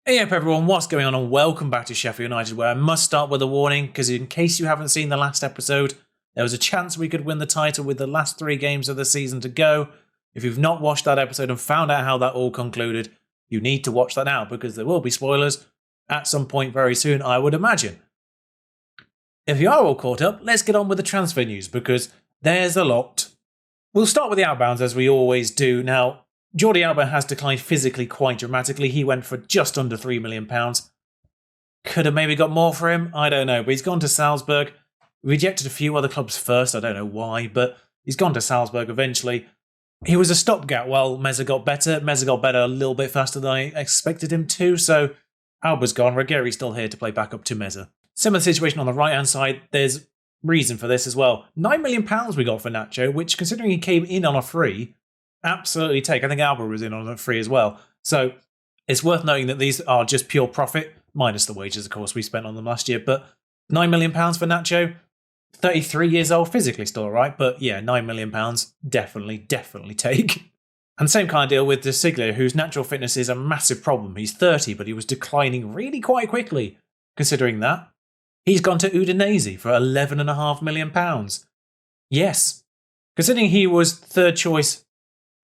Hey up everyone, what's going on and welcome back to Sheffield United, where I must start with a warning because in case you haven't seen the last episode, there was a chance we could win the title with the last 3 games of the season to go. If you've not watched that episode and found out how that all concluded, you need to watch that now because there will be spoilers at some point very soon, I would imagine. If you are all caught up, let's get on with the transfer news because there's a lot. We'll start with the outbounds as we always do. Now, Jordi Alba has declined physically quite dramatically. He went for just under £3 million. Could have maybe got more for him. I don't know. But he's gone to Salzburg. Rejected a few other clubs first. I don't know why. But he's gone to Salzburg eventually. He was a stopgap while Meza got better. Meza got better a little bit faster than I expected him to. So Alba's gone. Ruggeri's still here to play back up to Meza. Similar situation on the right-hand side. There's reason for this as well. £9 million we got for Nacho, which considering he came in on a free, absolutely take. I think Alba was in on a free as well. So it's worth noting that these are just pure profit, minus the wages, of course, we spent on them last year. But £9 million for Nacho, 33 years old, physically still all right. But yeah, £9 million, definitely take. And same kind of deal with De Siglia, whose natural fitness is a massive problem. He's 30, but he was declining really quite quickly, considering that. He's gone to Udinese for £11.5 million. Yes, considering he was third choice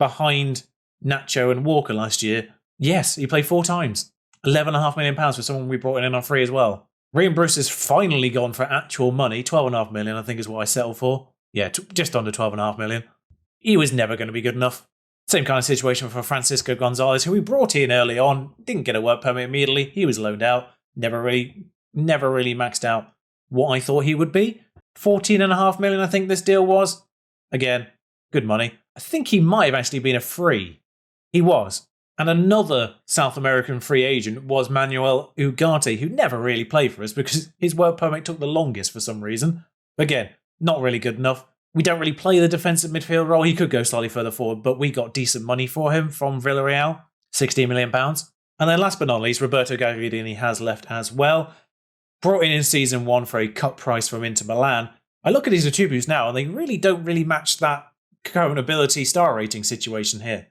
behind Nacho and Walker last year, yes, he played 4 times. £11.5 million for someone we brought in on free as well. Ryan Bruce has finally gone for actual money. £12.5 million, I think, is what I settled for. Yeah, just under £12.5 million. He was never going to be good enough. Same kind of situation for Francisco Gonzalez, who we brought in early on, didn't get a work permit immediately. He was loaned out, never really maxed out what I thought he would be. £14.5 million, I think this deal was. Again, good money. I think he might have actually been a free. He was. And another South American free agent was Manuel Ugarte, who never really played for us because his work permit took the longest for some reason. Again, not really good enough. We don't really play the defensive midfield role. He could go slightly further forward, but we got decent money for him from Villarreal, £16 million. And then last but not least, Roberto Gagliardini has left as well. Brought in season 1 for a cut price from Inter Milan. I look at his attributes now and they don't really match that current ability star rating situation here.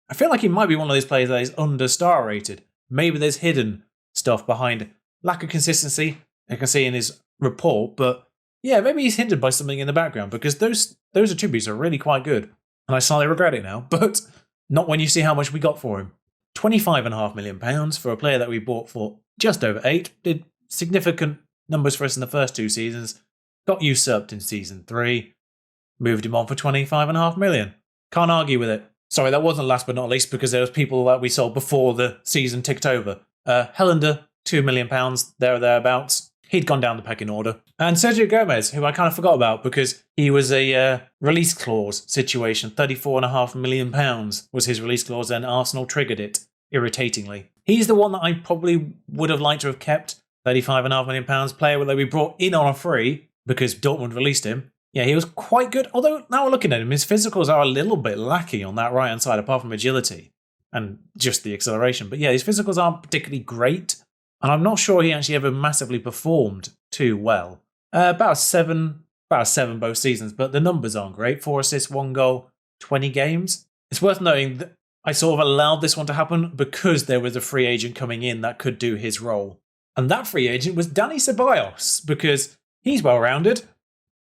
I feel like he might be one of those players that is under star rated. Maybe there's hidden stuff behind lack of consistency, I can see in his report, but yeah, maybe he's hindered by something in the background because those attributes are really quite good. And I slightly regret it now, but not when you see how much we got for him. £25.5 million for a player that we bought for just over 8, did significant numbers for us in the first 2 seasons, got usurped in season 3, moved him on for £25.5 million. Can't argue with it. Sorry, that wasn't last but not least because there was people that we sold before the season ticked over. Helander, £2 million, there or thereabouts. He'd gone down the pecking order. And Sergio Gomez, who I kind of forgot about because he was a release clause situation. £34.5 million was his release clause and Arsenal triggered it, irritatingly. He's the one that I probably would have liked to have kept. £35.5 million player that we brought in on a free because Dortmund released him. Yeah, he was quite good. Although now looking at him, his physicals are a little bit lacking on that right-hand side, apart from agility and just the acceleration. But yeah, his physicals aren't particularly great. And I'm not sure he actually ever massively performed too well. About a 7 both seasons, but the numbers aren't great. 4 assists, 1 goal, 20 games. It's worth noting that I sort of allowed this one to happen because there was a free agent coming in that could do his role. And that free agent was Dani Ceballos because he's well-rounded.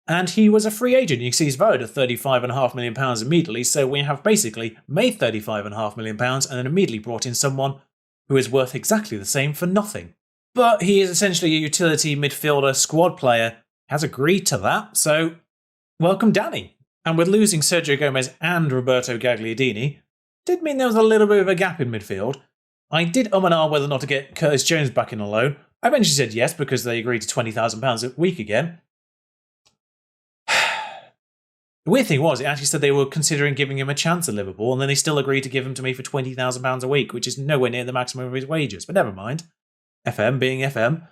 And he was a free agent. You can see he's valued at £35.5 million immediately. So we have basically made £35.5 million and then immediately brought in someone who is worth exactly the same for nothing. But he is essentially a utility midfielder squad player, has agreed to that. So welcome Danny. And with losing Sergio Gomez and Roberto Gagliardini, did mean there was a little bit of a gap in midfield. I did and ah whether or not to get Curtis Jones back in on loan. I eventually said yes because they agreed to £20,000 a week again. The weird thing was, it actually said they were considering giving him a chance at Liverpool, and then they still agreed to give him to me for £20,000 a week, which is nowhere near the maximum of his wages. But never mind. FM being FM.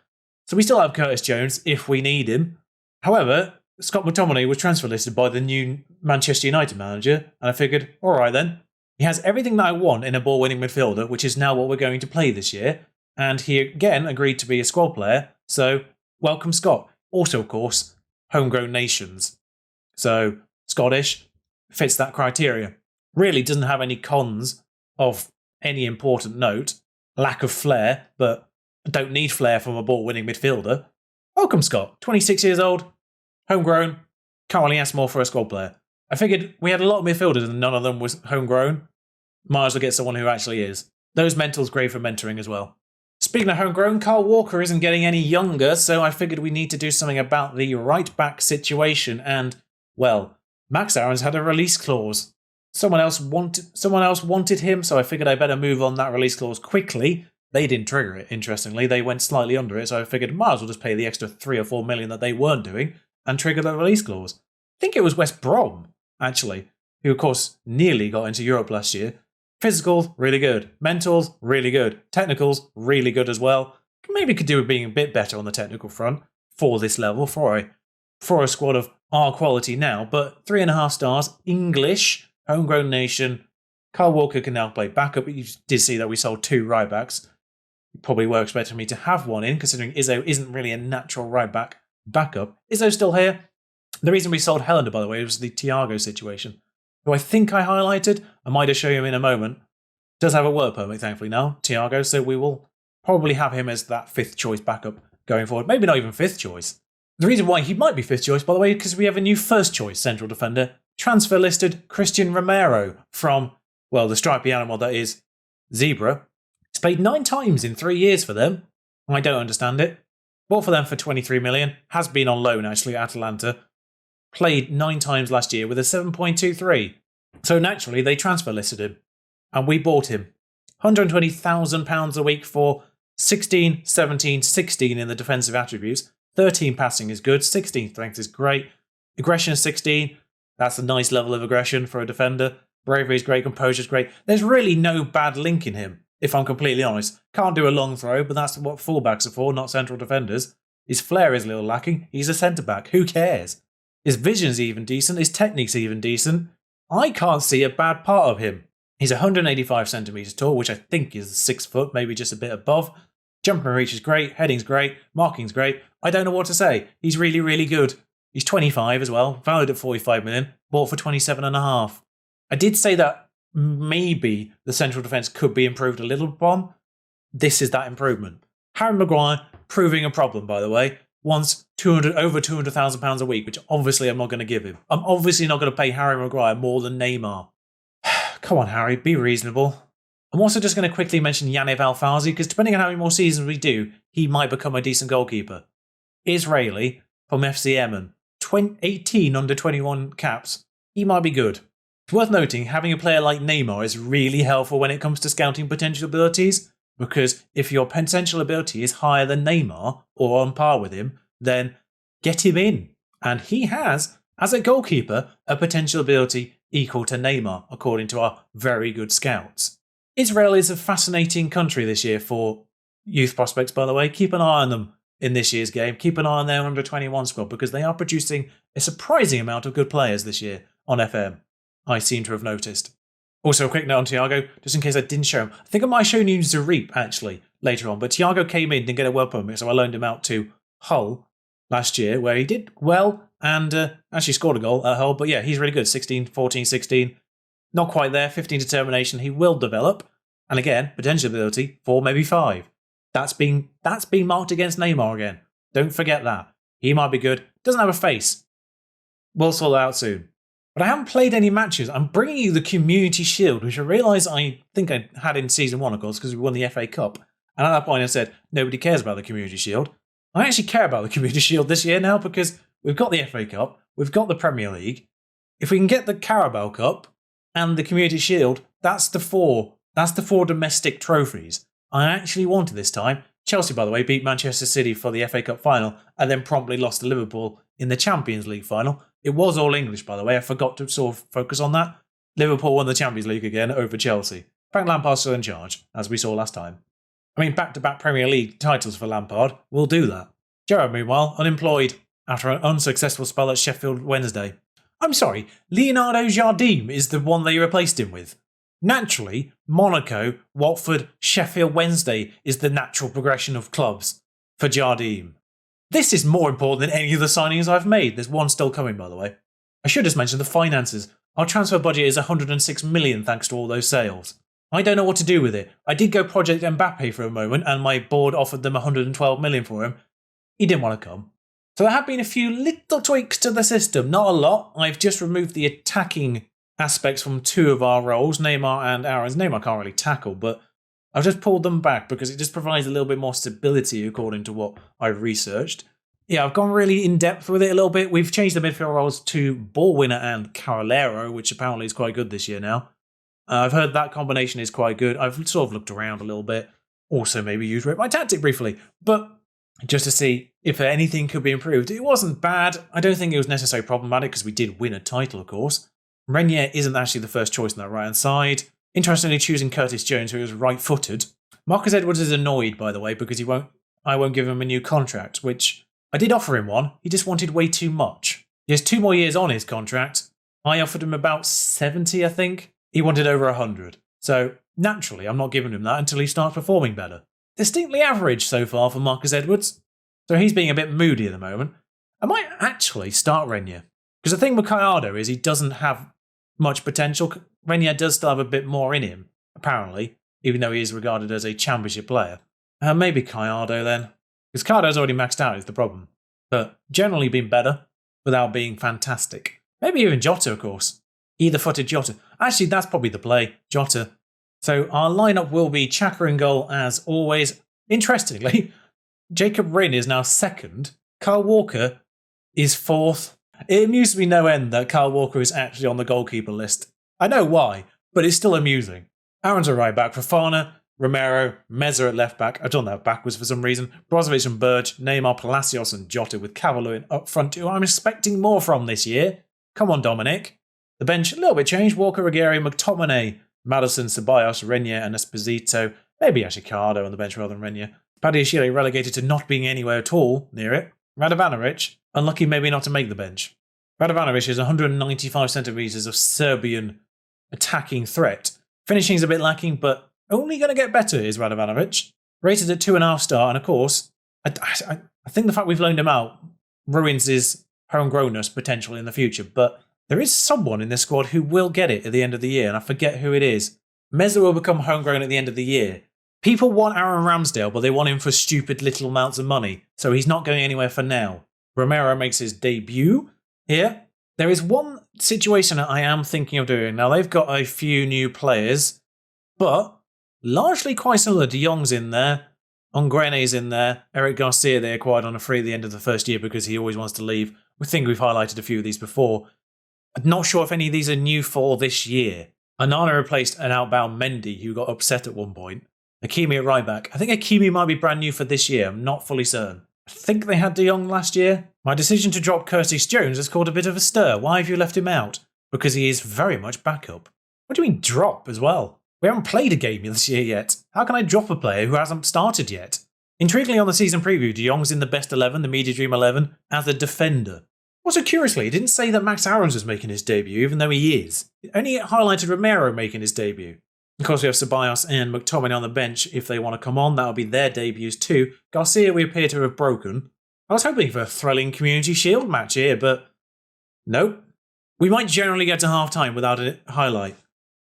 So we still have Curtis Jones if we need him. However, Scott McTominay was transfer listed by the new Manchester United manager, and I figured, alright then. He has everything that I want in a ball-winning midfielder, which is now what we're going to play this year. And he again agreed to be a squad player, so welcome Scott. Also, of course, homegrown nations. So Scottish fits that criteria. Really doesn't have any cons of any important note. lack of flair, but I don't need flair from a ball-winning midfielder. Welcome, Scott. 26 years old, homegrown, can't really ask more for a squad player. I figured we had a lot of midfielders and none of them was homegrown. Might as well get someone who actually is. Those mentals great for mentoring as well. Speaking of homegrown, Kyle Walker isn't getting any younger, so I figured we need to do something about the right-back situation and, well, Max Aaron's had a release clause. Someone else wanted him, so I figured I better move on that release clause quickly. They didn't trigger it, interestingly. They went slightly under it, so I figured might as well just pay the extra 3 or 4 million that they weren't doing and trigger the release clause. I think it was West Brom, actually, who of course nearly got into Europe last year. Physicals, really good. Mentals, really good. Technicals, really good as well. Maybe could do with being a bit better on the technical front for this level, for a squad of our quality now, but 3.5 stars, English, homegrown nation. Kyle Walker can now play backup. You did see that we sold 2 right backs. You probably were expecting me to have one in, considering Izzo isn't really a natural right back backup. Izzo's still here. The reason we sold Helander, by the way, was the Thiago situation, who I think I highlighted. I might have shown him in a moment. Does have a work permit, thankfully, now, Thiago, so we will probably have him as that 5th choice backup going forward. Maybe not even 5th choice. The reason why he might be 5th choice, by the way, is because we have a new 1st choice central defender, transfer listed Christian Romero from, well, the stripy animal that is Zebra. He's played 9 times in 3 years for them. I don't understand it. Bought for them for 23 million. Has been on loan, actually, at Atalanta. Played 9 times last year with a 7.23. So naturally, they transfer listed him. And we bought him. £120,000 a week for 16, 17, 16 in the defensive attributes. 13 passing is good. 16 strength is great. Aggression is 16. That's a nice level of aggression for a defender. Bravery is great. Composure is great. There's really no bad link in him, if I'm completely honest. Can't do a long throw, but that's what fullbacks are for, not central defenders. His flair is a little lacking. He's a centre-back. Who cares? His vision's even decent. His technique's even decent. I can't see a bad part of him. He's 185 centimetres tall, which I think is 6 foot, maybe just a bit above. Jumping reach is great. Heading's great. Marking's great. I don't know what to say. He's really, really good. He's 25 as well. Valued at 45 million. Bought for 27.5. I did say that maybe the central defence could be improved a little upon. This is that improvement. Harry Maguire, proving a problem, by the way, wants over £200,000 a week, which obviously I'm not going to give him. I'm obviously not going to pay Harry Maguire more than Neymar. Come on, Harry, be reasonable. I'm also just going to quickly mention Yaniv Alfazi, because depending on how many more seasons we do, he might become a decent goalkeeper. Israeli from FC Emmen, 18 under 21 caps. He might be good. It's worth noting, having a player like Neymar is really helpful when it comes to scouting potential abilities, because if your potential ability is higher than Neymar, or on par with him, then get him in. And he has, as a goalkeeper, a potential ability equal to Neymar, according to our very good scouts. Israel is a fascinating country this year for youth prospects, by the way. Keep an eye on them in this year's game. Keep an eye on their under-21 squad, because they are producing a surprising amount of good players this year on FM. I seem to have noticed. Also, a quick note on Thiago, just in case I didn't show him. I think I might have shown you Zarip, actually, later on. But Thiago came in, didn't get a work permit, so I loaned him out to Hull last year, where he did well and actually scored a goal at Hull. But yeah, he's really good. 16, 14, 16. Not quite there. 15 determination. He will develop. And again, potential ability 4, maybe 5. That's being marked against Neymar again. Don't forget that. He might be good. Doesn't have a face. We'll sort that out soon. But I haven't played any matches. I'm bringing you the Community Shield, which I realise I think I had in Season 1, of course, because we won the FA Cup. And at that point I said, nobody cares about the Community Shield. I actually care about the Community Shield this year now, because we've got the FA Cup, we've got the Premier League. If we can get the Carabao Cup and the Community Shield, that's the 4 domestic trophies I actually wanted this time. Chelsea, by the way, beat Manchester City for the FA Cup final and then promptly lost to Liverpool in the Champions League final. It was all English, by the way. I forgot to sort of focus on that. Liverpool won the Champions League again over Chelsea. Frank Lampard's still in charge, as we saw last time. I mean, back-to-back Premier League titles for Lampard. We'll do that. Gerrard, meanwhile, unemployed after an unsuccessful spell at Sheffield Wednesday. I'm sorry, Leonardo Jardim is the one they replaced him with. Naturally, Monaco, Watford, Sheffield Wednesday is the natural progression of clubs for Jardim. This is more important than any of the signings I've made. There's one still coming, by the way. I should just mention the finances. Our transfer budget is 106 million thanks to all those sales. I don't know what to do with it. I did go Project Mbappe for a moment, and my board offered them 112 million for him. He didn't want to come. So there have been a few little tweaks to the system, not a lot. I've just removed the attacking aspects from 2 of our roles, Neymar and Aaron's. Neymar can't really tackle, but I've just pulled them back because it just provides a little bit more stability according to what I've researched. Yeah, I've gone really in-depth with it a little bit. We've changed the midfield roles to Ball Winner and Carolero, which apparently is quite good this year now. I've heard that combination is quite good. I've sort of looked around a little bit. Also maybe used Rate My Tactic briefly. But just to see if anything could be improved. It wasn't bad. I don't think it was necessarily problematic because we did win a title, of course. Renier isn't actually the first choice on that right-hand side. Interestingly, choosing Curtis Jones, who is right-footed. Marcus Edwards is annoyed, by the way, because I won't give him a new contract, which I did offer him one. He just wanted way too much. He has 2 more years on his contract. I offered him about 70, I think. He wanted over 100. So, naturally, I'm not giving him that until he starts performing better. Distinctly average so far for Marcus Edwards. So he's being a bit moody at the moment. I might actually start Renier. Because the thing with Gallardo is he doesn't have much potential. Renier does still have a bit more in him, apparently, even though he is regarded as a championship player. Maybe Gallardo then. Because Gallardo's already maxed out is the problem. But generally been better without being fantastic. Maybe even Jota, of course. Either-footed Jota. Actually, that's probably the play, Jota. So our lineup will be Xhaka in goal as always. Interestingly, Jacob Rinn is now 2nd. Kyle Walker is 4th. It amuses me no end that Kyle Walker is actually on the goalkeeper list. I know why, but it's still amusing. Aaron's a right back. Fofana, Romero, Meza at left back. I've done that backwards for some reason. Brozovic and Burge, Neymar, Palacios and Jota with Cavalo up front, who I'm expecting more from this year. Come on, Dominic. The bench, a little bit changed. Walker, Ruggieri, McTominay, Madison, Ceballos, Renier and Esposito. Maybe actually Cardo on the bench rather than Renier. Badiashile relegated to not being anywhere at all near it. Radovanovic, unlucky maybe not to make the bench. Radovanovic is 195 centimetres of Serbian attacking threat. Finishing is a bit lacking, but only going to get better is Radovanovic. Rated at 2.5 star, and of course, I think the fact we've loaned him out ruins his homegrownness potential in the future, but there is someone in this squad who will get it at the end of the year, and I forget who it is. Meza will become homegrown at the end of the year. People want Aaron Ramsdale, but they want him for stupid little amounts of money, so he's not going anywhere for now. Romero makes his debut here. There is one situation that I am thinking of doing. Now, they've got a few new players, but largely quite similar. De Jong's in there, Ongrene's in there, Eric Garcia they acquired on a free at the end of the first year because he always wants to leave. I think we've highlighted a few of these before. I'm not sure if any of these are new for this year. Anana replaced an outbound Mendy who got upset at one point. Hakimi at right back. I think Hakimi might be brand new for this year. I'm not fully certain. I think they had De Jong last year. My decision to drop Curtis Jones has caused a bit of a stir. Why have you left him out? Because he is very much backup. What do you mean drop as well? We haven't played a game this year yet. How can I drop a player who hasn't started yet? Intriguingly on the season preview, De Jong's in the best 11, the Media Dream 11, as a defender. Also curiously, it didn't say that Max Aarons was making his debut, even though he is. It only highlighted Romero making his debut. Of course, we have Ceballos and McTominay on the bench if they want to come on. That'll be their debuts too. Garcia we appear to have broken. I was hoping for a thrilling Community Shield match here, but nope. We might generally get to half-time without a highlight.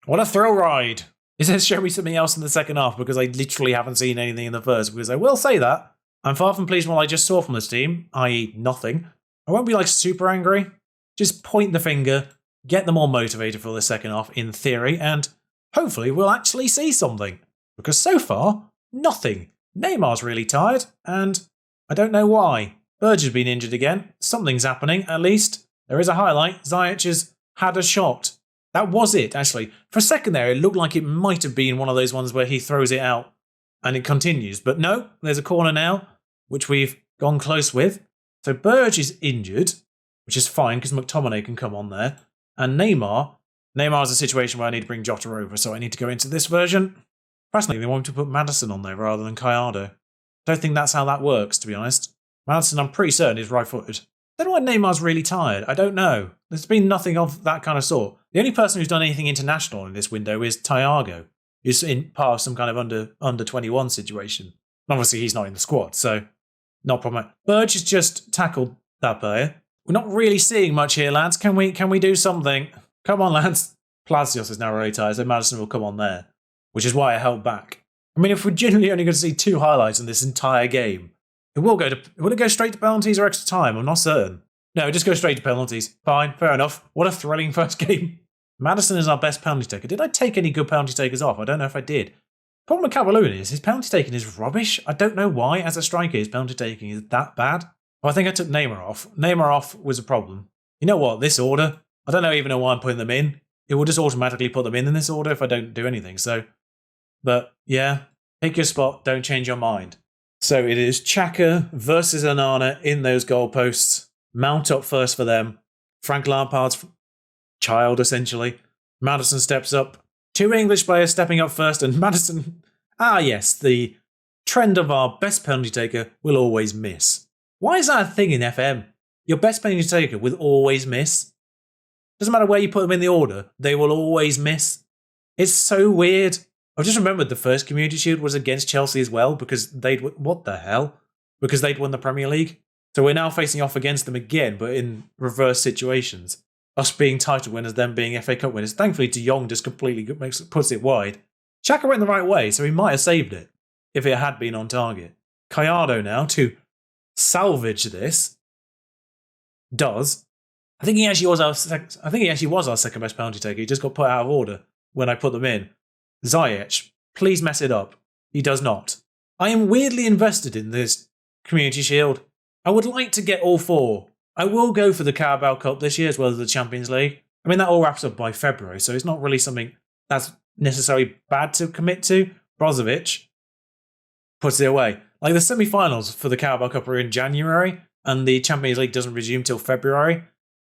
What a thrill ride! It says show me something else in the second half because I literally haven't seen anything in the first, because I will say that. I'm far from pleased with what I just saw from this team, i.e. nothing. I won't be like super angry. Just point the finger, get them all motivated for the second half in theory, and hopefully we'll actually see something. Because so far, nothing. Neymar's really tired, and I don't know why. Burge has been injured again. Something's happening, at least. There is a highlight. Ziyech has had a shot. That was it, actually. For a second there, it looked like it might have been one of those ones where he throws it out and it continues. But no, there's a corner now, which we've gone close with. So Burge is injured, which is fine because McTominay can come on there. And Neymar's a situation where I need to bring Jota over, so I need to go into this version. Personally, they want to put Madison on there rather than Gallardo. Don't think that's how that works, to be honest. Madison, I'm pretty certain, is right-footed. I don't know why Neymar's really tired. I don't know. There's been nothing of that kind of sort. The only person who's done anything international in this window is Thiago, who's in part of some kind of under 21 situation. Obviously, he's not in the squad, so not a problem. Burge has just tackled that player. We're not really seeing much here, lads. Can we do something? Come on, lads. Palacios is now really tired, so Madison will come on there. which is why I held back. I mean, if we're genuinely only going to see 2 highlights in this entire game, will it go straight to penalties or extra time? I'm not certain. No, just go straight to penalties. Fine, fair enough. What a thrilling first game. Maddison is our best penalty taker. Did I take any good penalty takers off? I don't know if I did. Problem with Calvert-Lewin is his penalty taking is rubbish. I don't know why, as a striker, his penalty taking is that bad. Well, I think I took Neymar off. Neymar off was a problem. You know what? This order, I don't even know why I'm putting them in. It will just automatically put them in this order if I don't do anything. So, but yeah, pick your spot. Don't change your mind. So it is Xhaka versus Onana in those goalposts. Mount up first for them. Frank Lampard's child, essentially. Maddison steps up. 2 English players stepping up first, and Maddison... Ah, yes, the trend of our best penalty taker will always miss. Why is that a thing in FM? Your best penalty taker will always miss? Doesn't matter where you put them in the order, they will always miss. It's so weird. I've just remembered the first Community Shield was against Chelsea as well, because they'd... What the hell? Because they'd won the Premier League. So we're now facing off against them again, but in reverse situations. Us being title winners, them being FA Cup winners. Thankfully, De Jong just completely puts it wide. Xhaka went the right way, so he might have saved it if it had been on target. Gallardo now to salvage this does. I think he actually was our second best penalty taker. He just got put out of order when I put them in. Ziyech, please mess it up. He does not. I am weirdly invested in this Community Shield. I would like to get all 4. I will go for the Carabao Cup this year as well as the Champions League. I mean, that all wraps up by February, so it's not really something that's necessarily bad to commit to. Brozovic puts it away. Like, the semi-finals for the Carabao Cup are in January, and the Champions League doesn't resume till February,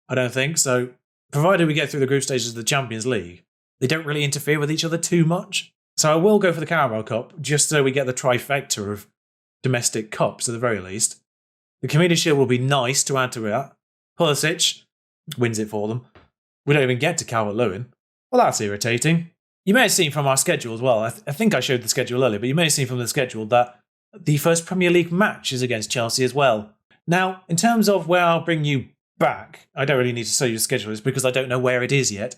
I don't think. So, provided we get through the group stages of the Champions League, they don't really interfere with each other too much. So I will go for the Carabao Cup, just so we get the trifecta of domestic cups at the very least. The Community Shield will be nice to add to that. Pulisic wins it for them. We don't even get to Calvert-Lewin. Well, that's irritating. You may have seen from our schedule as well, I think I showed the schedule earlier, but you may have seen from the schedule that the first Premier League match is against Chelsea as well. Now, in terms of where I'll bring you back, I don't really need to show you the schedule is because I don't know where it is yet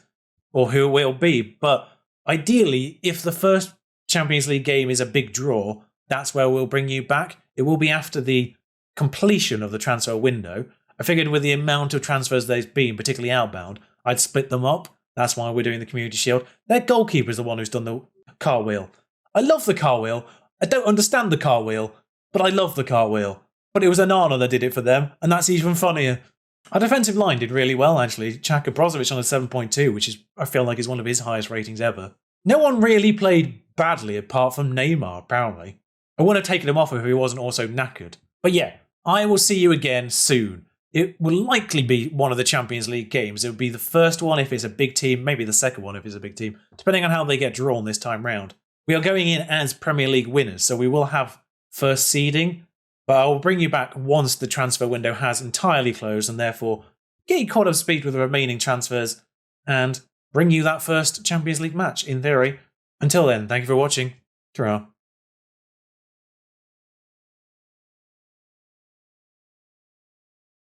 or who it will be. But ideally, if the first Champions League game is a big draw, that's where we'll bring you back. It will be after the completion of the transfer window. I figured with the amount of transfers there's been, particularly outbound, I'd split them up. That's why we're doing the Community Shield. Their goalkeeper is the one who's done the cartwheel. I love the cartwheel. I don't understand the cartwheel, but I love the cartwheel. But it was Onana that did it for them, and that's even funnier. Our defensive line did really well, actually. Xhaka, Brozovic on a 7.2, which is, I feel like, is one of his highest ratings ever. No one really played badly apart from Neymar, apparently. I wouldn't have taken him off if he wasn't also knackered. But yeah, I will see you again soon. It will likely be one of the Champions League games. It will be the first one if it's a big team, maybe the second one if it's a big team, depending on how they get drawn this time round. We are going in as Premier League winners, so we will have first seeding, but I will bring you back once the transfer window has entirely closed and therefore get you caught up to speed with the remaining transfers and bring you that first Champions League match, in theory. Until then, thank you for watching. Ta-ra.